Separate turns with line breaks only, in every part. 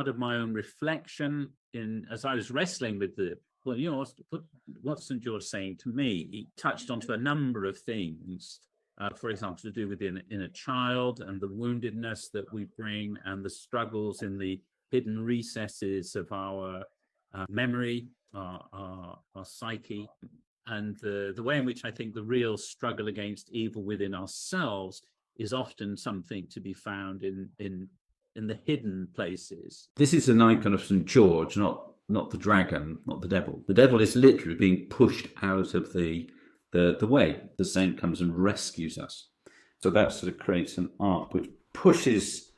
part of my own reflection as I was wrestling with what St. George saying to me. He touched onto a number of things, for example, to do with inner child and the woundedness that we bring and the struggles in the hidden recesses of our memory, our psyche, and the way in which I think the real struggle against evil within ourselves is often something to be found in the hidden places.
This is an icon of St. George, not the dragon, not the devil. The devil is literally being pushed out of the way. The saint comes and rescues us. So that sort of creates an arc which pushes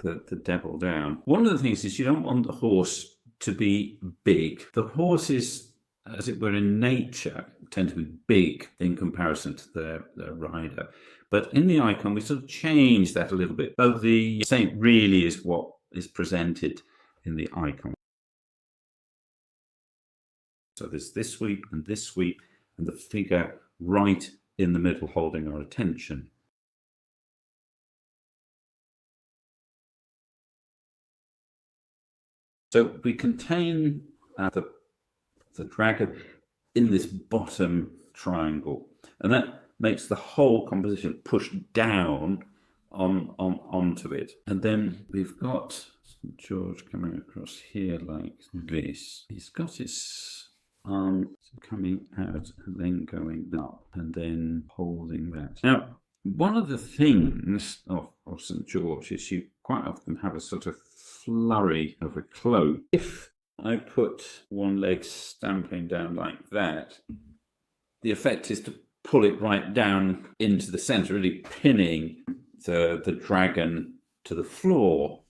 the devil down. One of the things is you don't want the horse to be big. The horses, as it were, in nature, tend to be big in comparison to their rider. But in the icon, we sort of change that a little bit. So the saint really is what is presented in the icon. So there's this sweep, and the figure right in the middle holding our attention. So we contain the dragon in this bottom triangle, and that makes the whole composition push down onto it. And then we've got St. George coming across here like this. He's got his arm coming out and then going up and then holding that. Now, one of the things of St. George is you quite often have a sort of flurry of a cloak. If I put one leg stamping down like that, the effect is to pull it right down into the center, really pinning the dragon to the floor.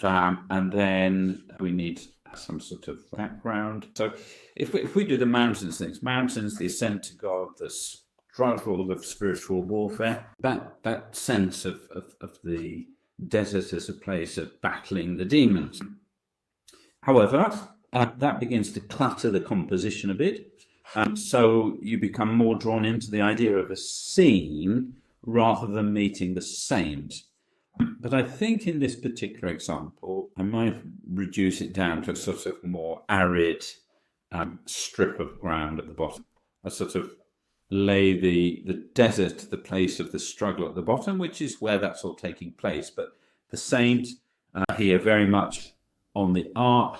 And then we need some sort of background. So if we do the mountains things, mountains, the ascent to God, the struggle of spiritual warfare, that sense of the desert as a place of battling the demons. However, that begins to clutter the composition a bit. So you become more drawn into the idea of a scene rather than meeting the saint. But I think in this particular example, I might reduce it down to a sort of more arid strip of ground at the bottom. I sort of lay the desert, the place of the struggle at the bottom, which is where that's all taking place. But the saint here very much on the ark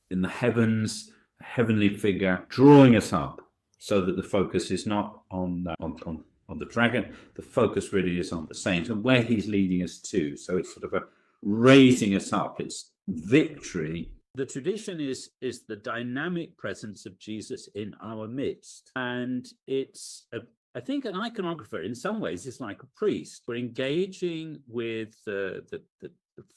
in the heavens, a heavenly figure drawing us up so that the focus is not on the dragon. The focus really is on the saint and where he's leading us to. So it's sort of a raising us up. It's victory.
The tradition is the dynamic presence of Jesus in our midst. And it's, I think, an iconographer in some ways is like a priest. We're engaging with the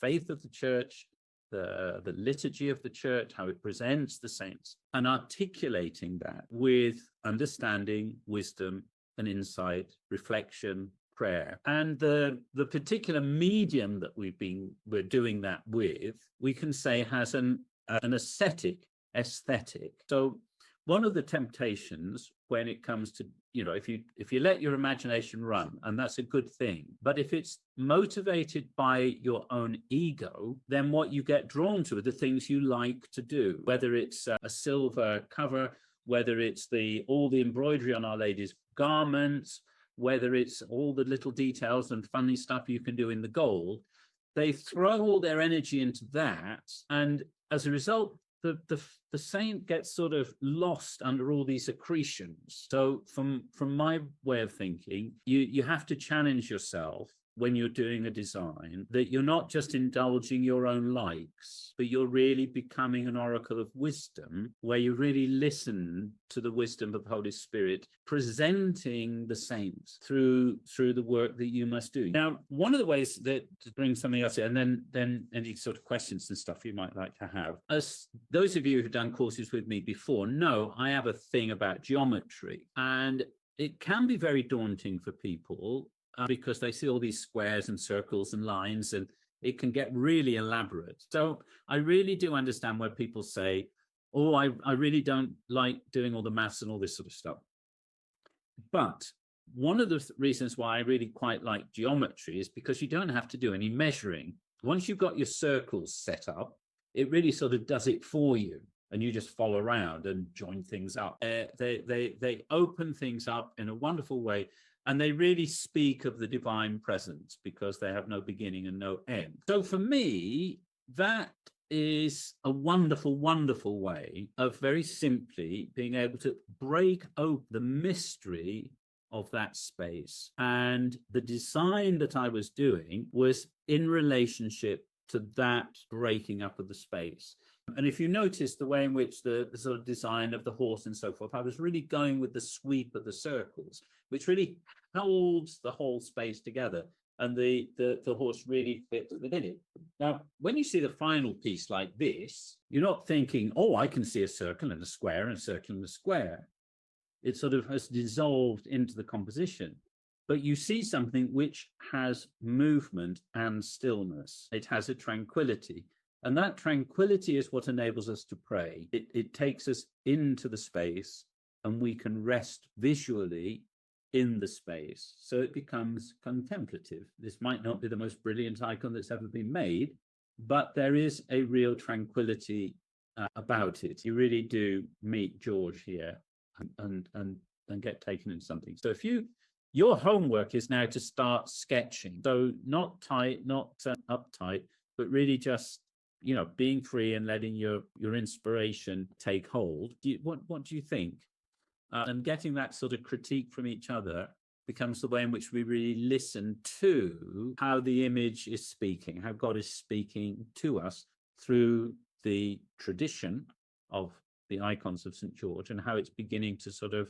faith of the church, the liturgy of the church, how it presents the saints, and articulating that with understanding, wisdom, and insight, reflection, prayer. And the particular medium that we're doing that with, we can say has an aesthetic. So one of the temptations when it comes to, if you let your imagination run, and that's a good thing, but if it's motivated by your own ego, then what you get drawn to are the things you like to do, whether it's a silver cover, whether it's all the embroidery on Our Lady's garments, whether it's all the little details and funny stuff you can do in the gold. They throw all their energy into that, and as a result, the saint gets sort of lost under all these accretions. So from my way of thinking, you have to challenge yourself when you're doing a design, that you're not just indulging your own likes, but you're really becoming an oracle of wisdom, where you really listen to the wisdom of the Holy Spirit, presenting the saints through the work that you must do. Now, one of the ways that to bring something else in, and then any sort of questions and stuff you might like to have. As those of you who've done courses with me before know, I have a thing about geometry, and it can be very daunting for people because they see all these squares and circles and lines, and it can get really elaborate. So I really do understand where people say, oh, I really don't like doing all the maths and all this sort of stuff. But one of the reasons why I really quite like geometry is because you don't have to do any measuring. Once you've got your circles set up, it really sort of does it for you, and you just follow around and join things up. They open things up in a wonderful way, and they really speak of the divine presence because they have no beginning and no end. So for me, that is a wonderful, wonderful way of very simply being able to break open the mystery of that space. And the design that I was doing was in relationship to that breaking up of the space. And if you notice the way in which the sort of design of the horse and so forth, I was really going with the sweep of the circles, which really holds the whole space together. And the horse really fits within it. Now, when you see the final piece like this, you're not thinking, oh, I can see a circle and a square and a circle and a square. It sort of has dissolved into the composition. But you see something which has movement and stillness. It has a tranquility. And that tranquility is what enables us to pray. It takes us into the space, and we can rest visually in the space. So it becomes contemplative. This might not be the most brilliant icon that's ever been made, but there is a real tranquility about it. You really do meet George here and get taken in something. So if your homework is now to start sketching. So not tight, not uptight, but really just, being free and letting your inspiration take hold. What do you think? And getting that sort of critique from each other becomes the way in which we really listen to how the image is speaking, how God is speaking to us through the tradition of the icons of St. George, and how it's beginning to sort of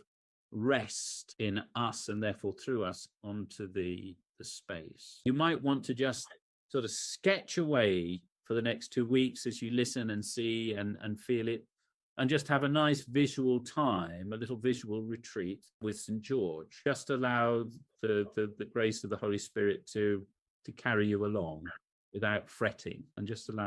rest in us and therefore through us onto the space. You might want to just sort of sketch away for the next 2 weeks as you listen and see and feel it, and just have a nice visual time, a little visual retreat with St. George. Just allow the grace of the Holy Spirit to carry you along without fretting, and just allow